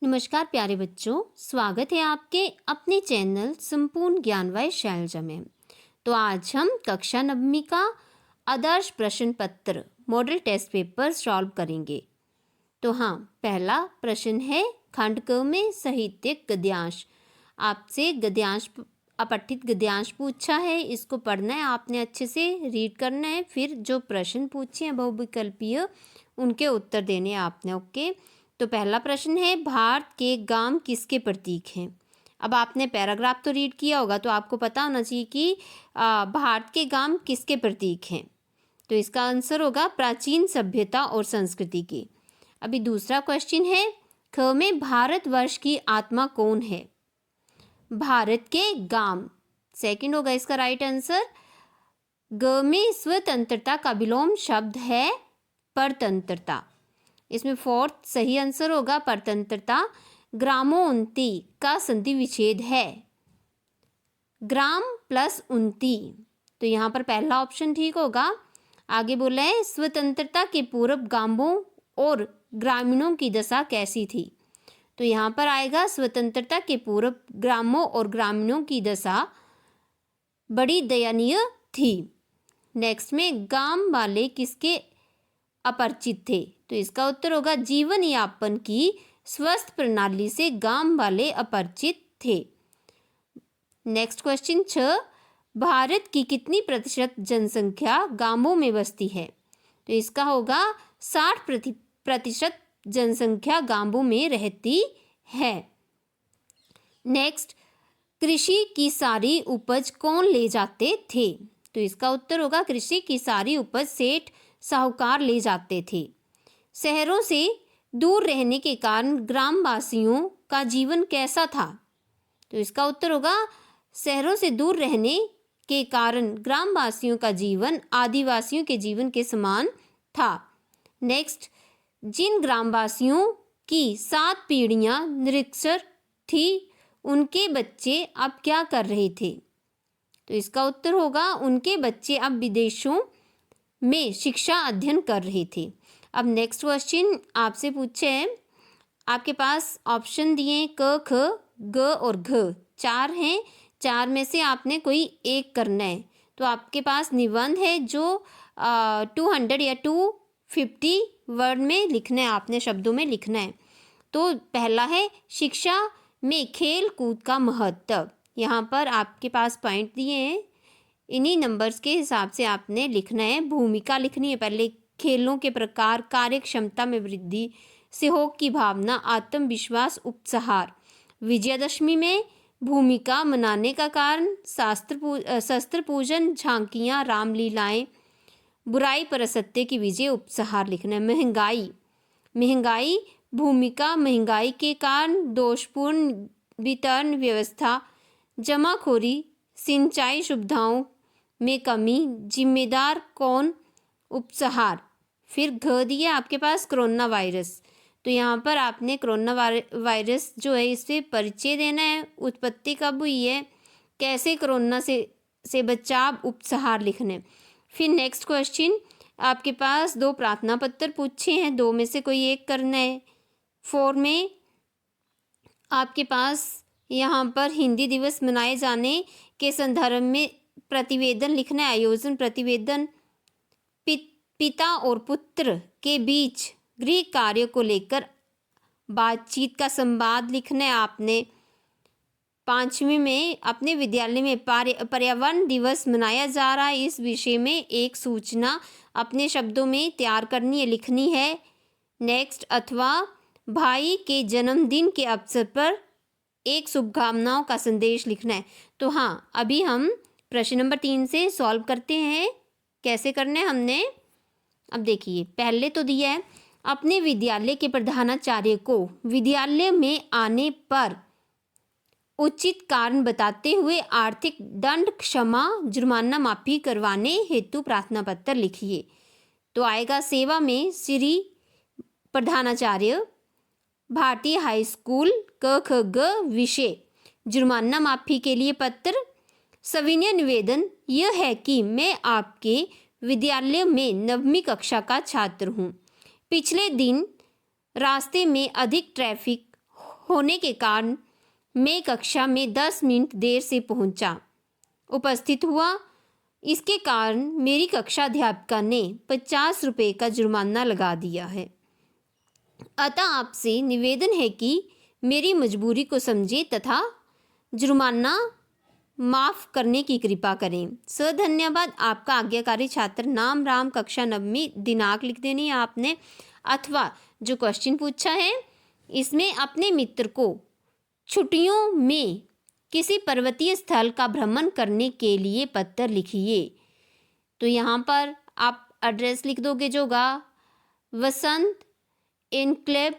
नमस्कार प्यारे बच्चों, स्वागत है आपके अपने चैनल संपूर्ण ज्ञानमय शैलजा में। तो आज हम कक्षा 9वीं का आदर्श प्रश्न पत्र मॉडल टेस्ट पेपर सॉल्व करेंगे। तो हाँ, पहला प्रश्न है खंड क में साहित्यिक गद्यांश। आपसे गद्यांश अपठित गद्यांश पूछा है, इसको पढ़ना है आपने, अच्छे से रीड करना है। फिर जो प्रश्न पूछे हैं बहुविकल्पीय, उनके उत्तर देने हैं आपने। ओके, तो पहला प्रश्न है भारत के गांव किसके प्रतीक हैं। अब आपने पैराग्राफ तो रीड किया होगा, तो आपको पता होना चाहिए कि भारत के गांव किसके प्रतीक हैं। तो इसका आंसर होगा प्राचीन सभ्यता और संस्कृति की। अभी दूसरा क्वेश्चन है ख में भारतवर्ष की आत्मा कौन है। भारत के गांव सेकंड होगा इसका राइट आंसर। ग में स्वतंत्रता का विलोम शब्द है परतंत्रता। इसमें फोर्थ सही आंसर होगा परतंत्रता। ग्रामोन्नति का संधि विच्छेद है ग्राम प्लस उन्नति, तो यहाँ पर पहला ऑप्शन ठीक होगा। आगे बोला है स्वतंत्रता के पूर्व गांवों और ग्रामीणों की दशा कैसी थी। तो यहाँ पर आएगा स्वतंत्रता के पूर्व ग्रामों और ग्रामीणों की दशा बड़ी दयनीय थी। नेक्स्ट में गांव वाले किसके अपरिचित थे। तो इसका उत्तर होगा जीवन यापन की स्वस्थ प्रणाली से गांव वाले अपरिचित थे। नेक्स्ट क्वेश्चन 6 भारत की कितनी प्रतिशत जनसंख्या गांवों में बसती है। तो इसका होगा 60% जनसंख्या गांवों में रहती है। नेक्स्ट कृषि की सारी उपज कौन ले जाते थे। तो इसका उत्तर होगा कृषि की सारी उपज सेठ साहूकार ले जाते थे। शहरों से दूर रहने के कारण ग्रामवासियों का जीवन कैसा था। तो इसका उत्तर होगा शहरों से दूर रहने के कारण ग्रामवासियों का जीवन आदिवासियों के जीवन के समान था। नेक्स्ट जिन ग्रामवासियों की 7 पीढ़ियां निरक्षर थी, उनके बच्चे अब क्या कर रहे थे। तो इसका उत्तर होगा उनके बच्चे अब विदेशों में शिक्षा अध्ययन कर रहे थे। अब नेक्स्ट क्वेश्चन आपसे पूछे हैं, आपके पास ऑप्शन दिए क ख ग और घ, 4 हैं। 4 में से आपने कोई एक करना है। तो आपके पास निबंध है जो 200 या 250 वर्ड में लिखना है, आपने शब्दों में लिखना है। तो पहला है शिक्षा में खेल कूद का महत्व। यहाँ पर आपके पास पॉइंट दिए हैं, इन्हीं नंबर्स के हिसाब से आपने लिखना है। भूमिका लिखनी है पहले, खेलों के प्रकार, कार्य क्षमता में वृद्धि, सहयोग की भावना, आत्मविश्वास, उपसहार। विजयादशमी में भूमिका मनाने का कारण शस्त्र पूजन, झांकियाँ, रामलीलाएं, बुराई पर असत्य की विजय, उपसहार लिखना है। महंगाई भूमिका महंगाई के कारण दोषपूर्ण वितरण व्यवस्था, जमाखोरी, सिंचाई सुविधाओं में कमी, जिम्मेदार कौन, उपसहार। फिर घ दिया आपके पास कोरोना वायरस। तो यहाँ पर आपने कोरोना वायरस जो है इससे परिचय देना है, उत्पत्ति कब हुई है, कैसे कोरोना से बचाव, उपसहार लिखने। फिर नेक्स्ट क्वेश्चन आपके पास 2 प्रार्थना पत्र पूछे हैं, 2 में से कोई एक करना है। 4 में आपके पास यहाँ पर हिंदी दिवस मनाए जाने के संदर्भ में प्रतिवेदन लिखना है, आयोजन प्रतिवेदन। पिता और पुत्र के बीच गृह कार्य को लेकर बातचीत का संवाद लिखना है आपने। 5वीं में अपने विद्यालय में पर्यावरण दिवस मनाया जा रहा है, इस विषय में एक सूचना अपने शब्दों में तैयार करनी है, लिखनी है। नेक्स्ट अथवा भाई के जन्मदिन के अवसर पर एक शुभकामनाओं का संदेश लिखना है। तो हाँ, अभी हम प्रश्न नंबर 3 से सॉल्व करते हैं। कैसे करना है हमने, अब देखिए। पहले तो दिया है अपने विद्यालय के प्रधानाचार्य को विद्यालय में आने पर उचित कारण बताते हुए आर्थिक दंड, क्षमा, जुर्माना माफी करवाने हेतु प्रार्थना पत्र लिखिए। तो आएगा सेवा में श्री प्रधानाचार्य, भारतीय हाई स्कूल, क ख ग विषय, जुर्माना माफी के लिए पत्र। सविनय निवेदन यह है कि मैं आपके विद्यालय में 9वीं कक्षा का छात्र हूँ। पिछले दिन रास्ते में अधिक ट्रैफिक होने के कारण मैं कक्षा में 10 मिनट देर से उपस्थित हुआ। इसके कारण मेरी कक्षा अध्यापिका ने 50 रुपये का जुर्माना लगा दिया है। अतः आपसे निवेदन है कि मेरी मजबूरी को समझें तथा जुर्माना माफ़ करने की कृपा करें। सर धन्यवाद। आपका आज्ञाकारी छात्र, नाम राम, कक्षा 9वीं, दिनांक लिख देनी है आपने, अथवा जो क्वेश्चन पूछा है इसमें अपने मित्र को छुट्टियों में किसी पर्वतीय स्थल का भ्रमण करने के लिए पत्र लिखिए। तो यहाँ पर आप एड्रेस लिख दोगे जो होगा वसंत एनक्लेव,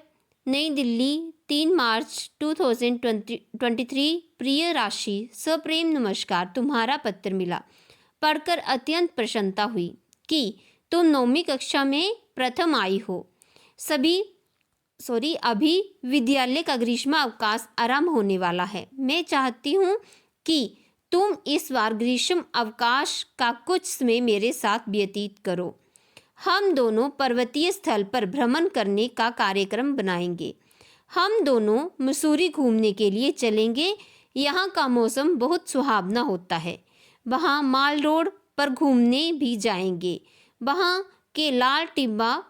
नई दिल्ली, 3 मार्च 2023। प्रिय राशि, सप्रेम नमस्कार। तुम्हारा पत्र मिला, पढ़कर अत्यंत प्रसन्नता हुई कि तुम 9वीं कक्षा में प्रथम आई हो। अभी विद्यालय का ग्रीष्म अवकाश आरंभ होने वाला है। मैं चाहती हूँ कि तुम इस बार ग्रीष्म अवकाश का कुछ समय मेरे साथ व्यतीत करो। हम दोनों पर्वतीय स्थल पर भ्रमण करने का कार्यक्रम बनाएंगे। हम दोनों मसूरी घूमने के लिए चलेंगे। यहाँ का मौसम बहुत सुहावना होता है। वहाँ माल रोड पर घूमने भी जाएंगे। वहाँ के लाल टिब्बा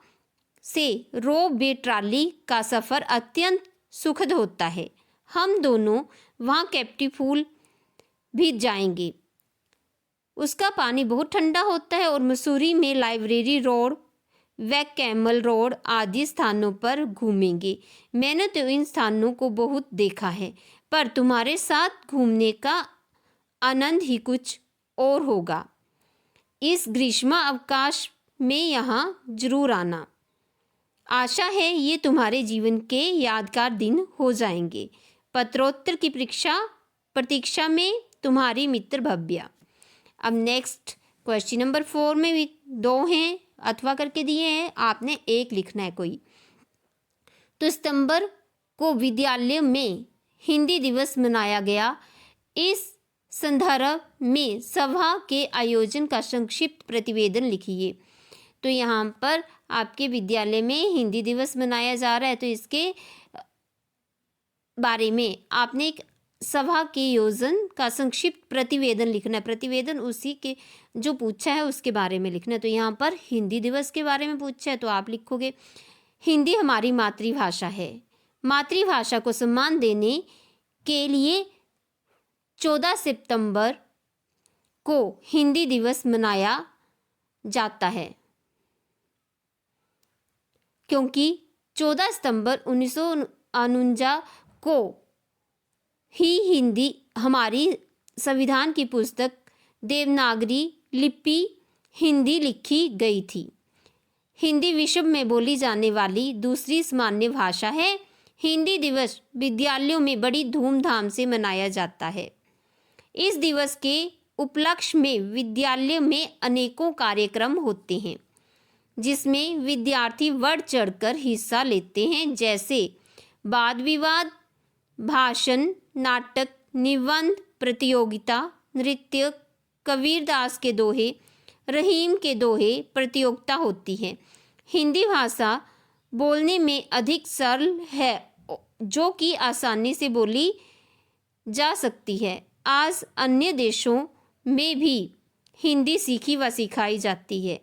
से रोपवे ट्रॉली का सफ़र अत्यंत सुखद होता है। हम दोनों वहाँ कैप्टी फूल भी जाएंगे, उसका पानी बहुत ठंडा होता है। और मसूरी में लाइब्रेरी रोड, वैक कैमल रोड आदि स्थानों पर घूमेंगे। मैंने तो इन स्थानों को बहुत देखा है, पर तुम्हारे साथ घूमने का आनंद ही कुछ और होगा। इस ग्रीष्म अवकाश में यहाँ जरूर आना। आशा है ये तुम्हारे जीवन के यादगार दिन हो जाएंगे। पत्रोत्तर की प्रतीक्षा में तुम्हारी मित्र भव्या। अब नेक्स्ट क्वेश्चन नंबर 4 में भी 2 हैं, अथवा करके दिए हैं, आपने एक लिखना है कोई। तो सितंबर को विद्यालय में हिंदी दिवस मनाया गया। इस संदर्भ में सभा के आयोजन का संक्षिप्त प्रतिवेदन लिखिए। तो यहाँ पर आपके विद्यालय में हिंदी दिवस मनाया जा रहा है, तो इसके बारे में आपने एक सभा के आयोजन का संक्षिप्त प्रतिवेदन लिखना है। प्रतिवेदन उसी के जो पूछा है उसके बारे में लिखना है। तो यहाँ पर हिंदी दिवस के बारे में पूछा है तो आप लिखोगे हिंदी हमारी मातृभाषा है। मातृभाषा को सम्मान देने के लिए 14 सितंबर को हिंदी दिवस मनाया जाता है, क्योंकि 14 सितंबर 1949 को ही हिंदी हमारी संविधान की पुस्तक देवनागरी लिपि हिंदी लिखी गई थी। हिंदी विश्व में बोली जाने वाली दूसरी सामान्य भाषा है। हिंदी दिवस विद्यालयों में बड़ी धूमधाम से मनाया जाता है। इस दिवस के उपलक्ष्य में विद्यालय में अनेकों कार्यक्रम होते हैं, जिसमें विद्यार्थी बढ़ चढ़कर हिस्सा लेते हैं, जैसे वाद विवाद, भाषण, नाटक, निबंध प्रतियोगिता, नृत्य, कबीरदास के दोहे, रहीम के दोहे प्रतियोगिता होती है। हिंदी भाषा बोलने में अधिक सरल है, जो कि आसानी से बोली जा सकती है। आज अन्य देशों में भी हिंदी सीखी व सिखाई जाती है,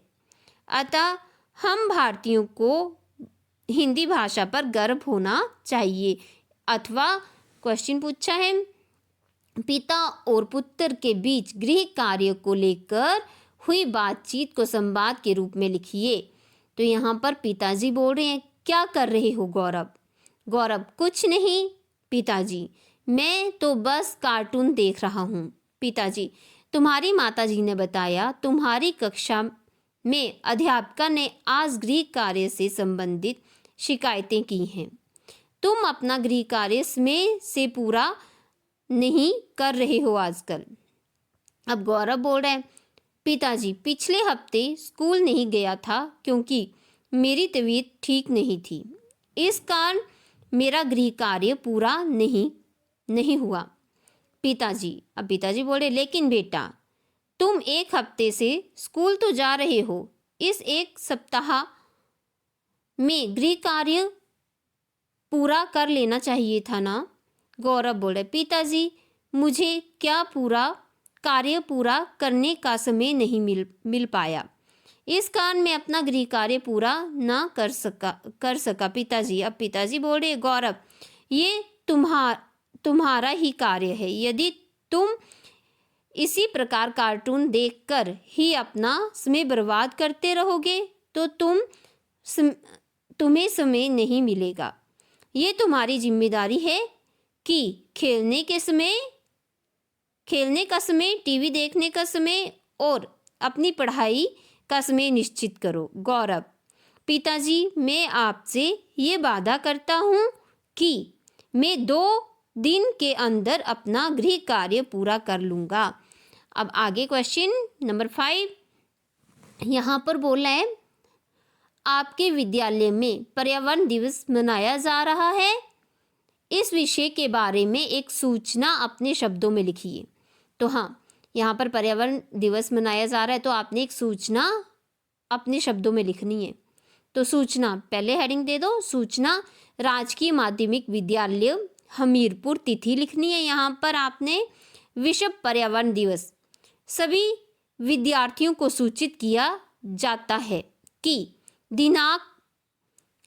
अतः हम भारतीयों को हिंदी भाषा पर गर्व होना चाहिए। अथवा क्वेश्चन पूछा है पिता और पुत्र के बीच गृह कार्य को लेकर हुई बातचीत को संवाद के रूप में लिखिए। तो यहाँ पर पिताजी बोल रहे हैं, क्या कर रहे हो गौरव? गौरव, कुछ नहीं पिताजी, मैं तो बस कार्टून देख रहा हूँ। पिताजी, तुम्हारी माताजी ने बताया तुम्हारी कक्षा में अध्यापिका ने आज गृह कार्य से संबंधित शिकायतें की हैं। तुम अपना गृह कार्य समय से पूरा नहीं कर रहे हो आजकल। अब गौरव बोल रहे हैं, पिताजी पिछले हफ्ते स्कूल नहीं गया था क्योंकि मेरी तबीयत ठीक नहीं थी। इस कारण मेरा गृह कार्य पूरा नहीं हुआ। पिताजी, अब पिताजी बोले, लेकिन बेटा तुम 1 हफ्ते से स्कूल तो जा रहे हो। इस 1 सप्ताह में गृह कार्य पूरा कर लेना चाहिए था ना। गौरव बोले, पिताजी मुझे क्या कार्य पूरा करने का समय नहीं मिल पाया, इस कारण मैं अपना गृह कार्य पूरा ना कर सका पिताजी। अब पिताजी बोल रहे, गौरव ये तुम्हारा ही कार्य है, यदि तुम इसी प्रकार कार्टून देखकर ही अपना समय बर्बाद करते रहोगे तो तुम्हें समय नहीं मिलेगा। ये तुम्हारी जिम्मेदारी है कि खेलने का समय, टीवी देखने का समय और अपनी पढ़ाई का समय निश्चित करो। गौरव, पिताजी मैं आपसे ये वादा करता हूँ कि मैं 2 दिन के अंदर अपना गृह कार्य पूरा कर लूँगा। अब आगे क्वेश्चन नंबर 5 यहाँ पर बोला है, आपके विद्यालय में पर्यावरण दिवस मनाया जा रहा है, इस विषय के बारे में एक सूचना अपने शब्दों में लिखिए। तो हाँ, यहाँ पर पर्यावरण दिवस मनाया जा रहा है तो आपने एक सूचना अपने शब्दों में लिखनी है। तो सूचना, पहले हेडिंग दे दो, सूचना राजकीय माध्यमिक विद्यालय हमीरपुर, तिथि लिखनी है यहाँ पर आपने विश्व पर्यावरण दिवस। सभी विद्यार्थियों को सूचित किया जाता है कि दिनांक,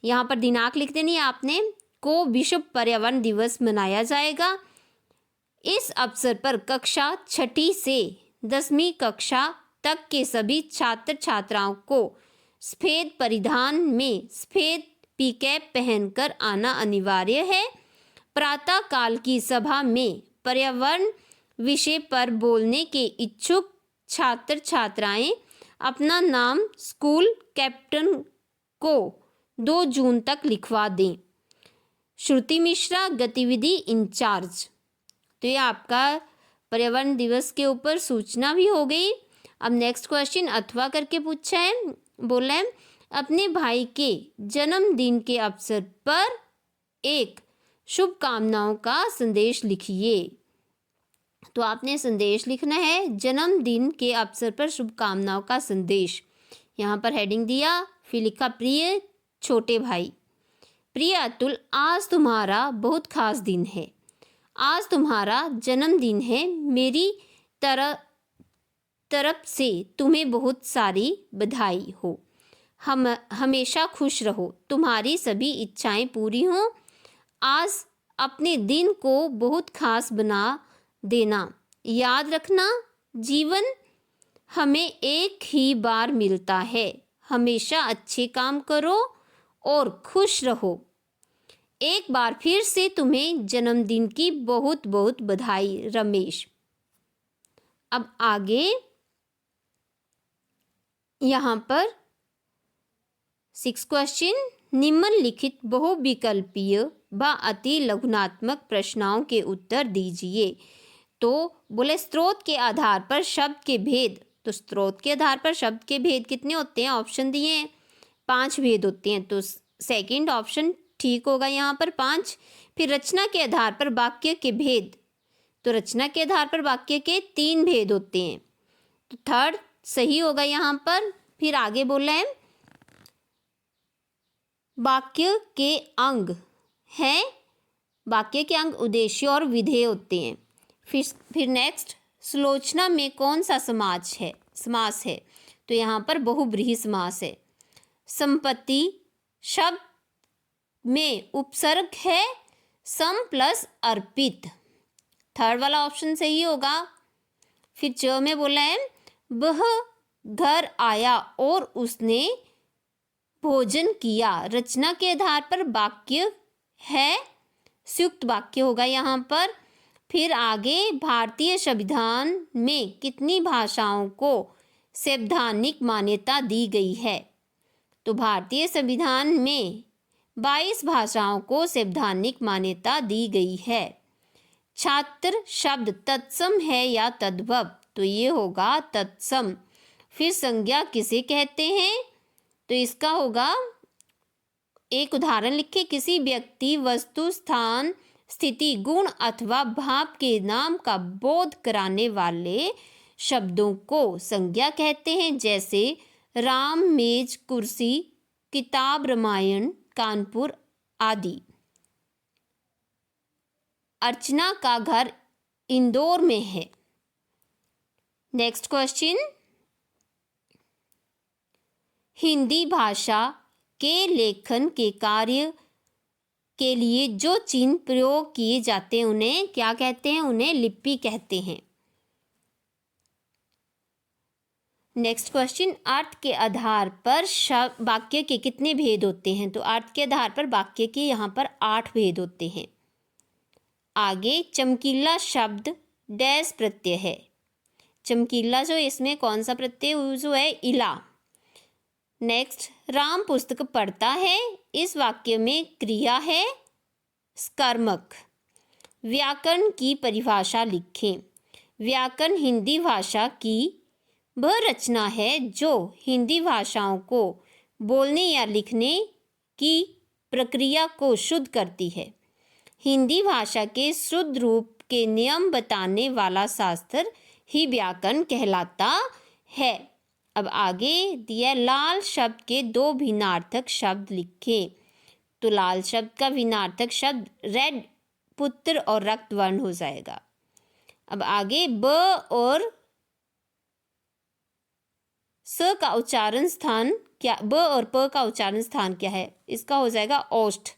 यहाँ पर दिनांक लिख देनी है आपने, को विश्व पर्यावरण दिवस मनाया जाएगा। इस अवसर पर कक्षा 6ठी से 10वीं कक्षा तक के सभी छात्र छात्राओं को सफेद परिधान में सफेद पीकैप पहनकर आना अनिवार्य है। प्रातः काल की सभा में पर्यावरण विषय पर बोलने के इच्छुक छात्र छात्राएं अपना नाम स्कूल कैप्टन को 2 जून तक लिखवा दें। श्रुति मिश्रा, गतिविधि इंचार्ज। तो ये आपका पर्यावरण दिवस के ऊपर सूचना भी हो गई। अब नेक्स्ट क्वेश्चन अथवा करके पूछा है, बोला है अपने भाई के जन्मदिन के अवसर पर एक शुभकामनाओं का संदेश लिखिए। तो आपने संदेश लिखना है, जन्मदिन के अवसर पर शुभकामनाओं का संदेश। यहाँ पर हेडिंग दिया, फिर लिखा प्रिय छोटे भाई, प्रिय अतुल, आज तुम्हारा बहुत खास दिन है, आज तुम्हारा जन्मदिन है। मेरी तरफ से तुम्हें बहुत सारी बधाई हो। हम हमेशा खुश रहो, तुम्हारी सभी इच्छाएं पूरी हों। आज अपने दिन को बहुत खास बना देना। याद रखना, जीवन हमें एक ही बार मिलता है। हमेशा अच्छे काम करो और खुश रहो। एक बार फिर से तुम्हें जन्मदिन की बहुत बहुत बधाई, रमेश। अब आगे यहाँ पर 6 क्वेश्चन, निम्नलिखित बहुविकल्पीय व अति लघुनात्मक प्रश्नों के उत्तर दीजिए। तो बोले स्रोत के आधार पर शब्द के भेद। तो स्रोत के आधार पर शब्द के भेद कितने होते हैं? ऑप्शन दिए हैं 5 भेद होते हैं, तो सेकंड ऑप्शन ठीक होगा यहाँ पर 5। फिर रचना के आधार पर वाक्य के भेद, तो रचना के आधार पर वाक्य के 3 भेद होते हैं, तो थर्ड सही होगा यहाँ पर। फिर आगे बोला है वाक्य के अंग हैं, वाक्य के अंग उद्देश्य और विधेय होते हैं। फिर नेक्स्ट, सुलोचना में कौन सा समास है? तो यहाँ पर बहुब्रीहि समास है। संपत्ति शब्द में उपसर्ग है सम प्लस अर्पित, थर्ड वाला ऑप्शन सही होगा। फिर च में बोला है वह घर आया और उसने भोजन किया। रचना के आधार पर वाक्य है, संयुक्त वाक्य होगा यहाँ पर। फिर आगे भारतीय संविधान में कितनी भाषाओं को संवैधानिक मान्यता दी गई है? तो भारतीय संविधान में 22 भाषाओं को संवैधानिक मान्यता दी गई है। छात्र शब्द तत्सम है या तद्भव? तो ये होगा तत्सम। फिर संज्ञा किसे कहते हैं? तो इसका होगा, एक उदाहरण लिखे, किसी व्यक्ति, वस्तु, स्थान, स्थिति, गुण अथवा भाव के नाम का बोध कराने वाले शब्दों को संज्ञा कहते हैं, जैसे राम, मेज, कुर्सी, किताब, रामायण, कानपुर आदि। अर्चना का घर इंदौर में है। नेक्स्ट क्वेश्चन, हिंदी भाषा के लेखन के कार्य के लिए जो चिन्ह प्रयोग किए जाते हैं उन्हें क्या कहते हैं? उन्हें लिपि कहते हैं। नेक्स्ट क्वेश्चन, अर्थ के आधार पर वाक्य के कितने भेद होते हैं? तो अर्थ के आधार पर वाक्य के यहाँ पर 8 भेद होते हैं। आगे, चमकीला शब्द डैश प्रत्यय है। चमकीला जो इसमें कौन सा प्रत्यय यूज हुआ है? इला। नेक्स्ट, राम पुस्तक पढ़ता है, इस वाक्य में क्रिया है कर्मक। व्याकरण की परिभाषा लिखें। व्याकरण हिंदी भाषा की वह रचना है जो हिंदी भाषाओं को बोलने या लिखने की प्रक्रिया को शुद्ध करती है। हिंदी भाषा के शुद्ध रूप के नियम बताने वाला शास्त्र ही व्याकरण कहलाता है। अब आगे दिया, लाल शब्द के 2 भिन्नार्थक शब्द लिखें। तो लाल शब्द का भिन्नार्थक शब्द रेड, पुत्र और रक्त वर्ण हो जाएगा। अब आगे, ब और स का उच्चारण स्थान क्या, ब और प का उच्चारण स्थान क्या है? इसका हो जाएगा ओष्ठ।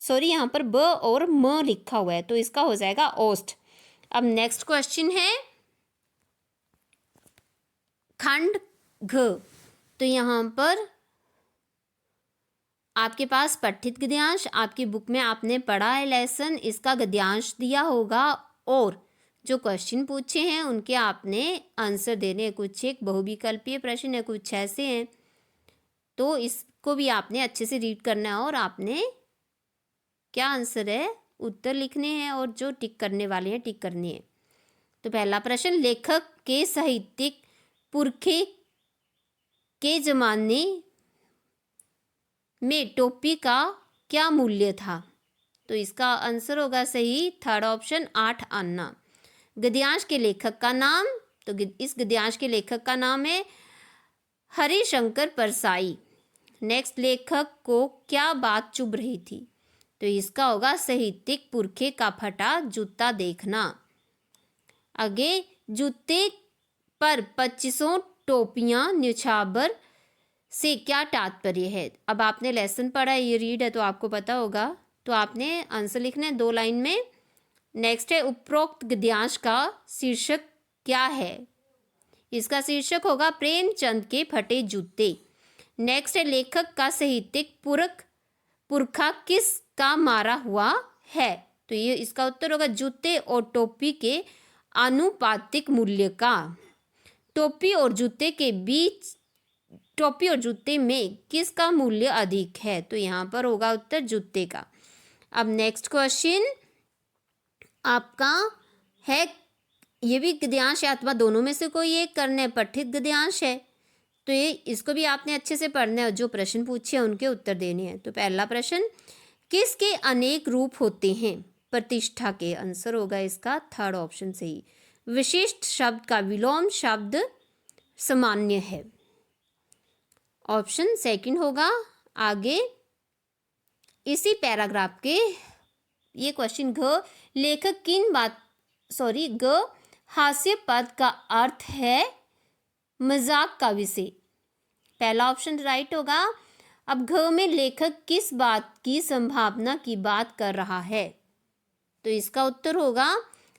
सॉरी, यहाँ पर ब और म लिखा हुआ है तो इसका हो जाएगा ओष्ठ। अब नेक्स्ट क्वेश्चन है खंड घ। तो यहाँ पर आपके पास पठित गद्यांश, आपकी बुक में आपने पढ़ा है लेसन, इसका गद्यांश दिया होगा और जो क्वेश्चन पूछे हैं उनके आपने आंसर देने हैं। कुछ एक बहुविकल्पीय प्रश्न है, कुछ ऐसे हैं, तो इसको भी आपने अच्छे से रीड करना है और आपने क्या आंसर है उत्तर लिखने हैं और जो टिक करने वाले हैं टिक करने हैं। तो पहला प्रश्न, लेखक के साहित्यिक पुरखे के जमाने में टोपी का क्या मूल्य था? तो इसका आंसर होगा सही थर्ड ऑप्शन 8 आना। गद्यांश के लेखक का नाम, तो इस गद्यांश के लेखक का नाम है हरिशंकर परसाई। नेक्स्ट, लेखक को क्या बात चुभ रही थी? तो इसका होगा साहित्यिक पुरखे का फटा जूता देखना। आगे, जूते पर 2500 टोपियां न्यौछावर से क्या तात्पर्य है? अब आपने लेसन पढ़ा है, ये रीड है तो आपको पता होगा, तो आपने आंसर लिखना है 2 लाइन में। नेक्स्ट है, उपरोक्त गद्यांश का शीर्षक क्या है? इसका शीर्षक होगा प्रेमचंद के फटे जूते। नेक्स्ट है, लेखक का साहित्यिक पुरखा किस का मारा हुआ है? तो ये इसका उत्तर होगा जूते और टोपी के आनुपातिक मूल्य का। टोपी और जूते में किसका मूल्य अधिक है? तो यहाँ पर होगा उत्तर जूते का। अब नेक्स्ट क्वेश्चन आपका है, ये भी गद्यांश है अथवा दोनों में से कोई एक करना है, पठित गद्यांश है, तो ये इसको भी आपने अच्छे से पढ़ना है, जो प्रश्न पूछे हैं उनके उत्तर देने हैं। तो पहला प्रश्न, किसके अनेक रूप होते हैं? प्रतिष्ठा के। आंसर होगा इसका थर्ड ऑप्शन सही। विशिष्ट शब्द का विलोम शब्द सामान्य है, ऑप्शन सेकंड होगा। आगे इसी पैराग्राफ के ये क्वेश्चन घ, लेखक ग हास्य पद का अर्थ है मजाक का विषय। पहला ऑप्शन राइट होगा। अब घ में लेखक किस बात की संभावना की बात कर रहा है? तो इसका उत्तर होगा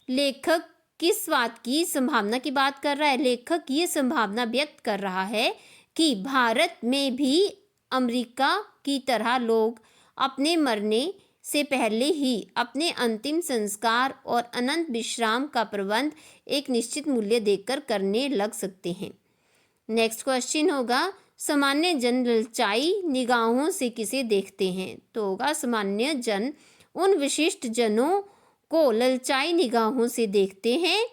लेखक किस बात की संभावना की बात कर रहा है? लेखक ये संभावना व्यक्त कर रहा है कि भारत में भी अमेरिका की तरह लोग अपने मरने से पहले ही अपने अंतिम संस्कार और अनंत विश्राम का प्रबंध एक निश्चित मूल्य देकर करने लग सकते हैं। नेक्स्ट क्वेश्चन होगा, सामान्य जन ललचाई निगाहों से किसे देखते हैं? तो होगा सामान्य जन उन विशिष्ट जनों को ललचाई निगाहों से देखते हैं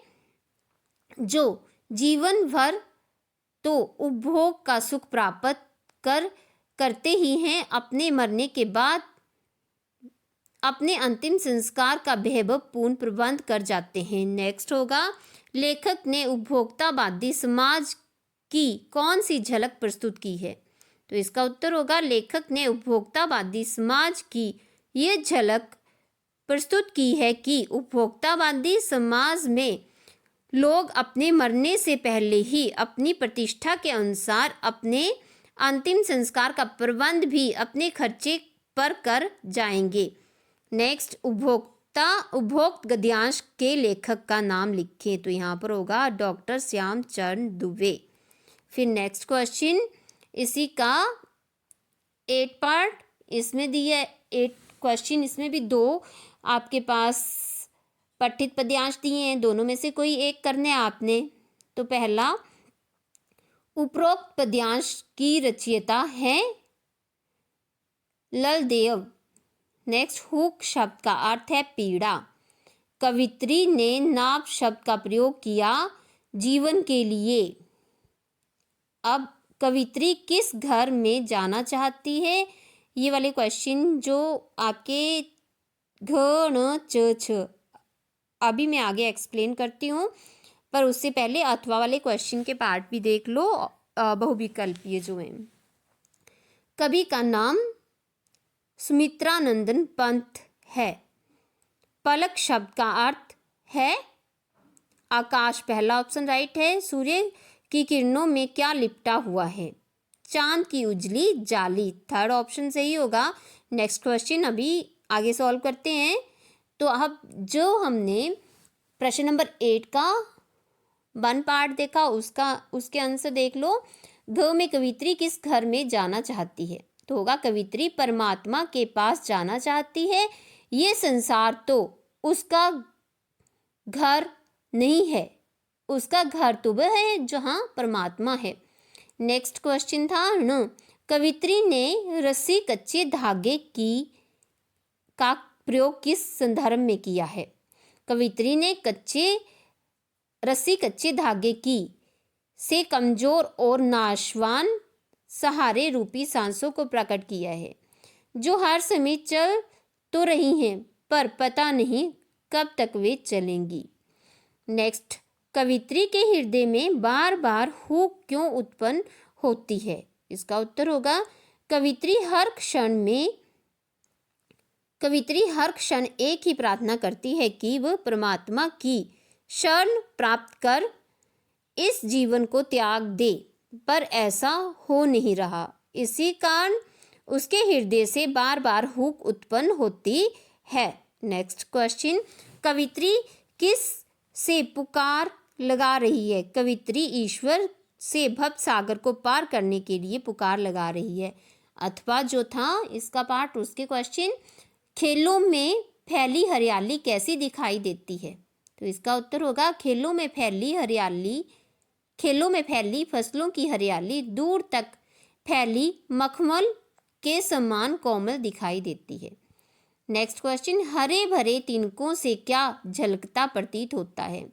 जो जीवन भर तो उपभोग का सुख प्राप्त करते ही हैं, अपने मरने के बाद अपने अंतिम संस्कार का वैभवपूर्ण प्रबंध कर जाते हैं। नेक्स्ट होगा, लेखक ने उपभोक्तावादी समाज की कौन सी झलक प्रस्तुत की है? तो इसका उत्तर होगा लेखक ने उपभोक्तावादी समाज की ये झलक प्रस्तुत की है कि उपभोक्तावादी समाज में लोग अपने मरने से पहले ही अपनी प्रतिष्ठा के अनुसार अपने अंतिम संस्कार का प्रबंध भी अपने खर्चे पर कर जाएंगे। नेक्स्ट, उपभोक्त गद्यांश के लेखक का नाम लिखें। तो यहाँ पर होगा डॉक्टर श्यामचंद दुबे। फिर नेक्स्ट क्वेश्चन, इसी का 8 पार्ट इसमें दिया है। 8 क्वेश्चन, इसमें भी 2 आपके पास पठित पद्यांश दिए हैं, दोनों में से कोई एक करने आपने। तो पहला, उपरोक्त पद्यांश की रचयिता है ललदेव। नेक्स्ट, हुक शब्द का अर्थ है पीड़ा। कवित्री ने नाप शब्द का प्रयोग किया जीवन के लिए। अब कवित्री किस घर में जाना चाहती है? ये वाले क्वेश्चन जो आपके घ न च छ, अभी मैं आगे एक्सप्लेन करती हूँ, पर उससे पहले अथवा वाले क्वेश्चन के पार्ट भी देख लो, बहुविकल्पीय जो हैं। कवि का नाम सुमित्रानंदन पंत है। पलक शब्द का अर्थ है आकाश, पहला ऑप्शन राइट है। सूर्य की किरणों में क्या लिपटा हुआ है? चांद की उजली जाली, थर्ड ऑप्शन सही होगा। नेक्स्ट क्वेश्चन अभी आगे सॉल्व करते हैं। तो अब जो हमने प्रश्न नंबर 8 का 1 पार्ट देखा, उसके आंसर देख लो। घ में कवित्री किस घर में जाना चाहती है? तो होगा कवित्री परमात्मा के पास जाना चाहती है। ये संसार तो उसका घर नहीं है, उसका घर तो वह है जहाँ परमात्मा है। नेक्स्ट क्वेश्चन था न, कवित्री ने रस्सी कच्चे धागे का प्रयोग किस संदर्भ में किया है? कवित्री ने रस्सी कच्चे धागे की से कमजोर और नाशवान सहारे रूपी सांसों को प्रकट किया है, जो हर समय चल तो रही हैं पर पता नहीं कब तक वे चलेंगी। नेक्स्ट, कवित्री के हृदय में बार बार हुक क्यों उत्पन्न होती है? इसका उत्तर होगा कवित्री हर क्षण एक ही प्रार्थना करती है कि वह परमात्मा की शरण प्राप्त कर इस जीवन को त्याग दे, पर ऐसा हो नहीं रहा। इसी कारण उसके हृदय से बार बार हुक उत्पन्न होती है। नेक्स्ट क्वेश्चन, कवित्री किस से पुकार लगा रही है? कवित्री ईश्वर से भव सागर को पार करने के लिए पुकार लगा रही है। अथवा जो था इसका पार्ट, उसके क्वेश्चन, खेलों में फैली हरियाली कैसी दिखाई देती है? तो इसका उत्तर होगा खेलों में फैली फसलों की हरियाली दूर तक फैली मखमल के समान कोमल दिखाई देती है। नेक्स्ट क्वेश्चन, हरे भरे तिनकों से क्या झलकता प्रतीत होता है?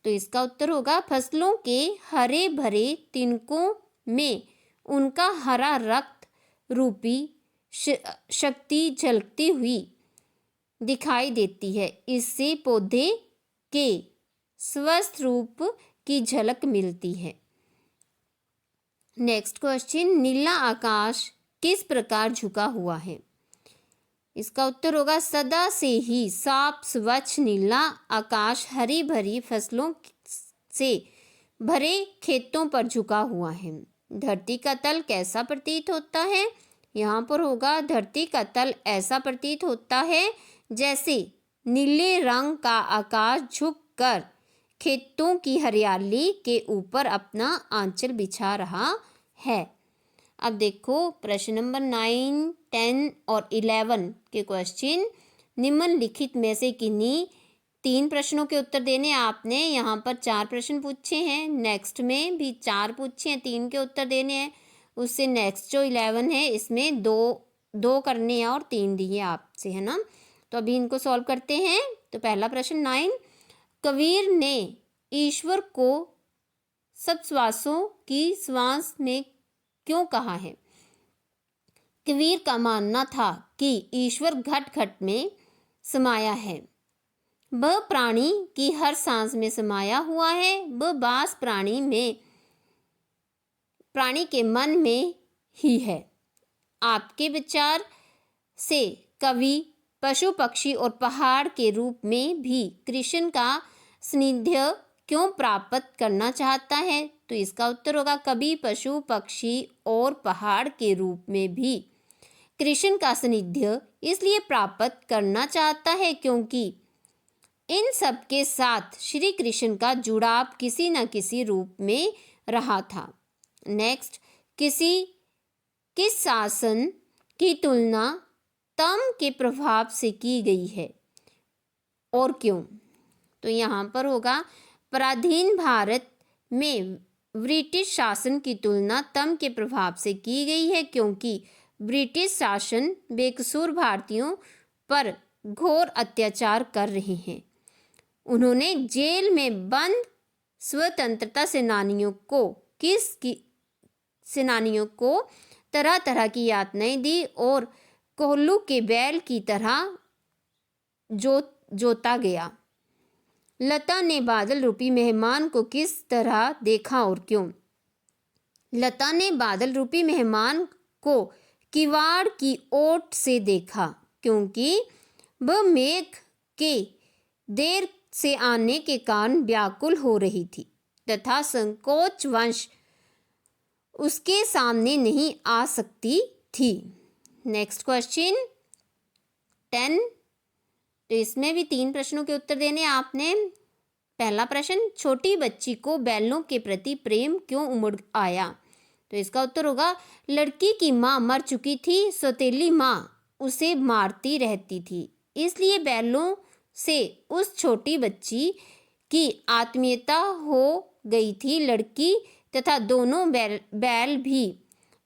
तो इसका उत्तर होगा फसलों के हरे भरे तिनकों में उनका हरा रक्त रूपी शक्ति झलकती हुई दिखाई देती है। इससे पौधे के स्वस्थ रूप की झलक मिलती है। नेक्स्ट क्वेश्चन, नीला आकाश किस प्रकार झुका हुआ है? इसका उत्तर होगा सदा से ही साफ स्वच्छ नीला आकाश हरी भरी फसलों से भरे खेतों पर झुका हुआ है। धरती का तल कैसा प्रतीत होता है? यहाँ पर होगा धरती का तल ऐसा प्रतीत होता है जैसे नीले रंग का आकाश झुककर खेतों की हरियाली के ऊपर अपना आंचल बिछा रहा है। अब देखो प्रश्न नंबर 9, 10 और 11 के क्वेश्चन। निम्नलिखित में से किन्हीं 3 प्रश्नों के उत्तर देने आपने। यहाँ पर 4 प्रश्न पूछे हैं, नेक्स्ट में भी 4 पूछे हैं, 3 के उत्तर देने हैं। उससे नेक्स्ट जो 11 है इसमें 2 करने हैं और 3 दिए आपसे, है ना। तो अभी इनको सॉल्व करते हैं। तो पहला प्रश्न 9, कबीर ने ईश्वर को सब श्वासों की श्वास में क्यों कहा है? कबीर का मानना था कि ईश्वर घट घट में समाया है, वह प्राणी की हर सांस में समाया हुआ है, वह बास प्राणी के मन में ही है। आपके विचार से कवि पशु पक्षी और पहाड़ के रूप में भी कृष्ण का सानिध्य क्यों प्राप्त करना चाहता है? तो इसका उत्तर होगा कभी पशु पक्षी और पहाड़ के रूप में भी कृष्ण का सानिध्य इसलिए प्राप्त करना चाहता है क्योंकि इन सब के साथ श्री कृष्ण का जुड़ाव किसी न किसी रूप में रहा था। नेक्स्ट, किस शासन की तुलना तम के प्रभाव से की गई है और क्यों? तो यहाँ पर होगा पराधीन भारत में ब्रिटिश शासन की तुलना तम के प्रभाव से की गई है क्योंकि ब्रिटिश शासन बेकसूर भारतीयों पर घोर अत्याचार कर रहे हैं। उन्होंने जेल में बंद स्वतंत्रता सेनानियों को तरह तरह की यातनाएं दी और कोल्लू के बैल की तरह जोता गया। लता ने बादल रूपी मेहमान को किस तरह देखा और क्यों? लता ने बादल रूपी मेहमान को किवाड़ की ओट से देखा क्योंकि वह मेघ के देर से आने के कारण व्याकुल हो रही थी तथा संकोचवश उसके सामने नहीं आ सकती थी। नेक्स्ट क्वेश्चन 10, तो इसमें भी 3 प्रश्नों के उत्तर देने आपने। पहला प्रश्न, छोटी बच्ची को बैलों के प्रति प्रेम क्यों उमड़ आया? तो इसका उत्तर होगा लड़की की माँ मर चुकी थी, सौतेली माँ उसे मारती रहती थी, इसलिए बैलों से उस छोटी बच्ची की आत्मीयता हो गई थी। लड़की तथा दोनों बैल भी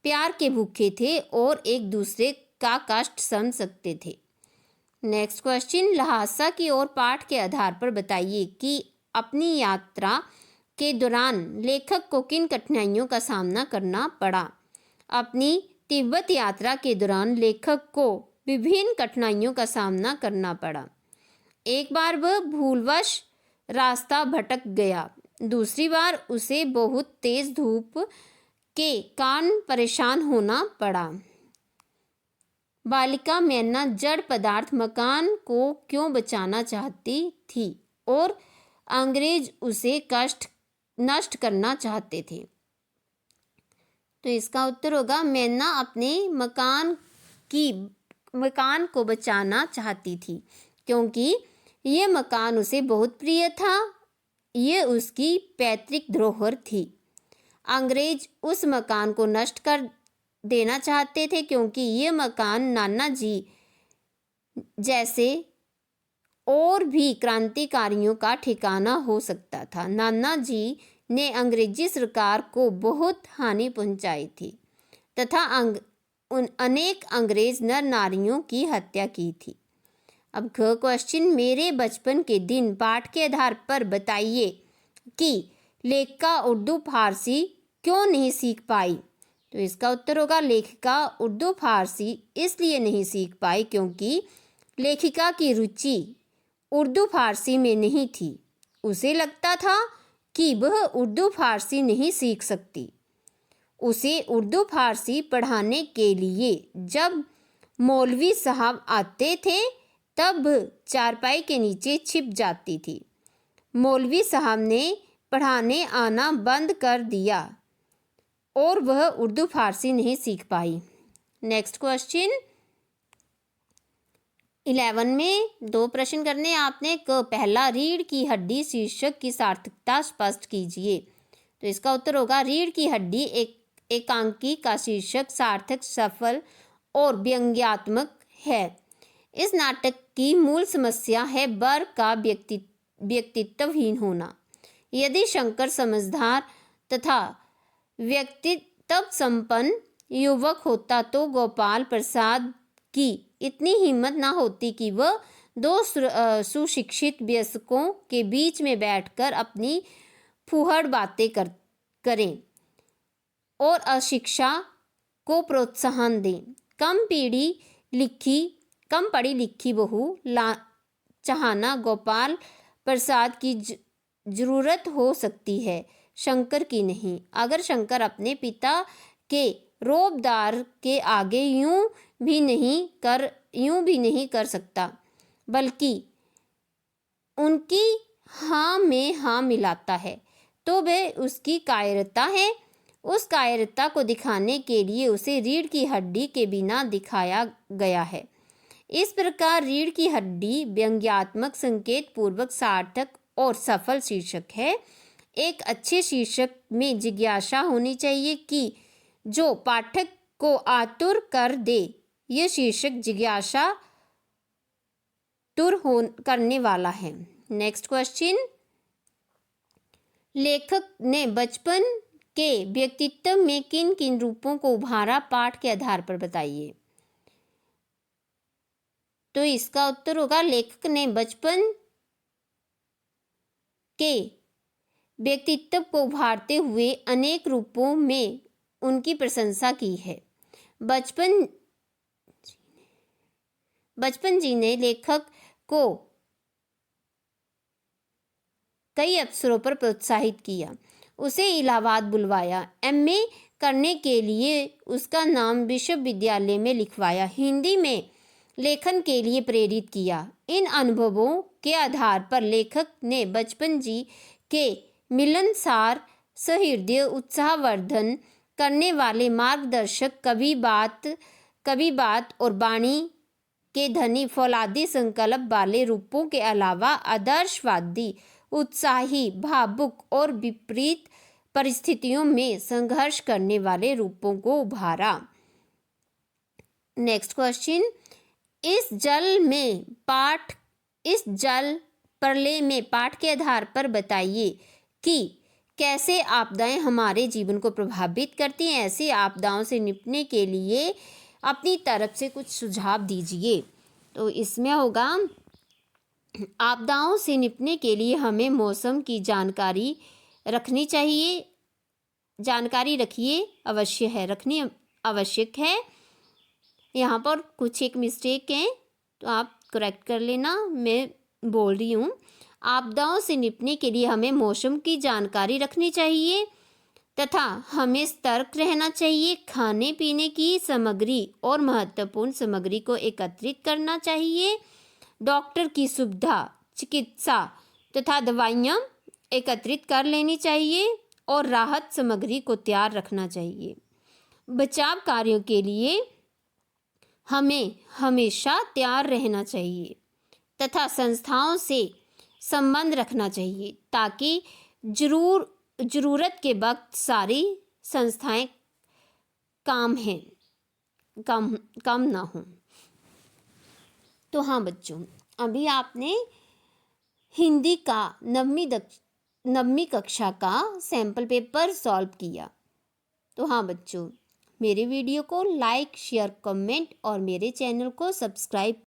प्यार के भूखे थे और एक दूसरे का कष्ट समझ सकते थे। नेक्स्ट क्वेश्चन, लहासा की और पाठ के आधार पर बताइए कि अपनी यात्रा के दौरान लेखक को किन कठिनाइयों का सामना करना पड़ा? अपनी तिब्बत यात्रा के दौरान लेखक को विभिन्न कठिनाइयों का सामना करना पड़ा। एक बार वह भूलवश रास्ता भटक गया, दूसरी बार उसे बहुत तेज धूप के कारण परेशान होना पड़ा। बालिका मैना जड़ पदार्थ मकान को क्यों बचाना चाहती थी और अंग्रेज उसे नष्ट करना चाहते थे? तो इसका उत्तर होगा मैना अपने मकान को बचाना चाहती थी क्योंकि ये मकान उसे बहुत प्रिय था। ये उसकी पैतृक धरोहर थी। अंग्रेज उस मकान को नष्ट कर देना चाहते थे क्योंकि ये मकान नाना जी जैसे और भी क्रांतिकारियों का ठिकाना हो सकता था। नाना जी ने अंग्रेजी सरकार को बहुत हानि पहुंचाई थी तथा अनेक अंग्रेज नर नारियों की हत्या की थी। अब क्वेश्चन, मेरे बचपन के दिन पाठ के आधार पर बताइए कि लेखिका उर्दू फारसी क्यों नहीं सीख पाई? तो इसका उत्तर होगा लेखिका उर्दू फारसी इसलिए नहीं सीख पाई क्योंकि लेखिका की रुचि उर्दू फारसी में नहीं थी। उसे लगता था कि वह उर्दू फारसी नहीं सीख सकती। उसे उर्दू फारसी पढ़ाने के लिए जब मौलवी साहब आते थे तब चारपाई के नीचे छिप जाती थी। मौलवी साहब ने पढ़ाने आना बंद कर दिया और वह उर्दू फारसी नहीं सीख पाई। नेक्स्ट क्वेश्चन 11 में 2 प्रश्न करने आपने। पहला, रीढ़ की हड्डी शीर्षक की सार्थकता स्पष्ट कीजिए। तो इसका उत्तर होगा रीढ़ की हड्डी एकांकी का शीर्षक सार्थक, सफल और व्यंग्यात्मक है। इस नाटक की मूल समस्या है वर का व्यक्तित्वहीन होना। यदि शंकर समझदार तथा व्यक्तित्व संपन्न युवक होता तो गोपाल प्रसाद की इतनी हिम्मत न होती कि वह 2 सुशिक्षित वयस्कों के बीच में बैठकर अपनी फूहड़ बातें करें और अशिक्षा को प्रोत्साहन दें। कम पढ़ी लिखी बहू चाहना गोपाल प्रसाद की जरूरत हो सकती है, शंकर की नहीं। अगर शंकर अपने पिता के रोबदार के आगे यूं भी नहीं कर यूं भी नहीं कर सकता, बल्कि उनकी हाँ में हाँ मिलाता है, तो वह उसकी कायरता है। उस कायरता को दिखाने के लिए उसे रीढ़ की हड्डी के बिना दिखाया गया है। इस प्रकार रीढ़ की हड्डी व्यंग्यात्मक, संकेत पूर्वक, सार्थक और सफल शीर्षक है। एक अच्छे शीर्षक में जिज्ञासा होनी चाहिए कि जो पाठक को आतुर कर दे। यह शीर्षक जिज्ञासा करने वाला है। नेक्स्ट क्वेश्चन, लेखक ने बचपन के व्यक्तित्व में किन किन रूपों को उभारा, पाठ के आधार पर बताइए। तो इसका उत्तर होगा, लेखक ने बचपन के व्यक्तित्व को उभारते हुए अनेक रूपों में उनकी प्रशंसा की है। बचपन जी ने लेखक को कई अवसरों पर प्रोत्साहित किया, उसे इलाहाबाद बुलवाया, एमए करने के लिए उसका नाम विश्वविद्यालय में लिखवाया, हिंदी में लेखन के लिए प्रेरित किया। इन अनुभवों के आधार पर लेखक ने बचपन जी के मिलनसार, सहृदय, उत्साहवर्धन करने वाले मार्गदर्शक, कवि बात और वाणी के धनी, फौलादी संकल्प वाले रूपों के अलावा आदर्शवादी, उत्साही, भावुक और विपरीत परिस्थितियों में संघर्ष करने वाले रूपों को उभारा। नेक्स्ट क्वेश्चन, इस जल प्रलय में पाठ के आधार पर बताइए कि कैसे आपदाएं हमारे जीवन को प्रभावित करती हैं। ऐसी आपदाओं से निपटने के लिए अपनी तरफ से कुछ सुझाव दीजिए। तो इसमें होगा, आपदाओं से निपटने के लिए हमें मौसम की जानकारी रखिए, रखनी आवश्यक है। यहाँ पर कुछ एक मिस्टेक है, तो आप करेक्ट कर लेना। मैं बोल रही हूँ, आपदाओं से निपटने के लिए हमें मौसम की जानकारी रखनी चाहिए तथा हमें सतर्क रहना चाहिए। खाने पीने की सामग्री और महत्वपूर्ण सामग्री को एकत्रित करना चाहिए। डॉक्टर की सुविधा, चिकित्सा तथा दवाइयाँ एकत्रित कर लेनी चाहिए और राहत सामग्री को तैयार रखना चाहिए। बचाव कार्यों के लिए हमें हमेशा तैयार रहना चाहिए तथा संस्थाओं से संबंध रखना चाहिए ताकि जरूरत के वक्त सारी संस्थाएं कम ना हो। तो हाँ बच्चों, अभी आपने हिंदी का नववीं कक्षा का सैम्पल पेपर सॉल्व किया। तो हाँ बच्चों, मेरे वीडियो को लाइक, शेयर, कमेंट और मेरे चैनल को सब्सक्राइब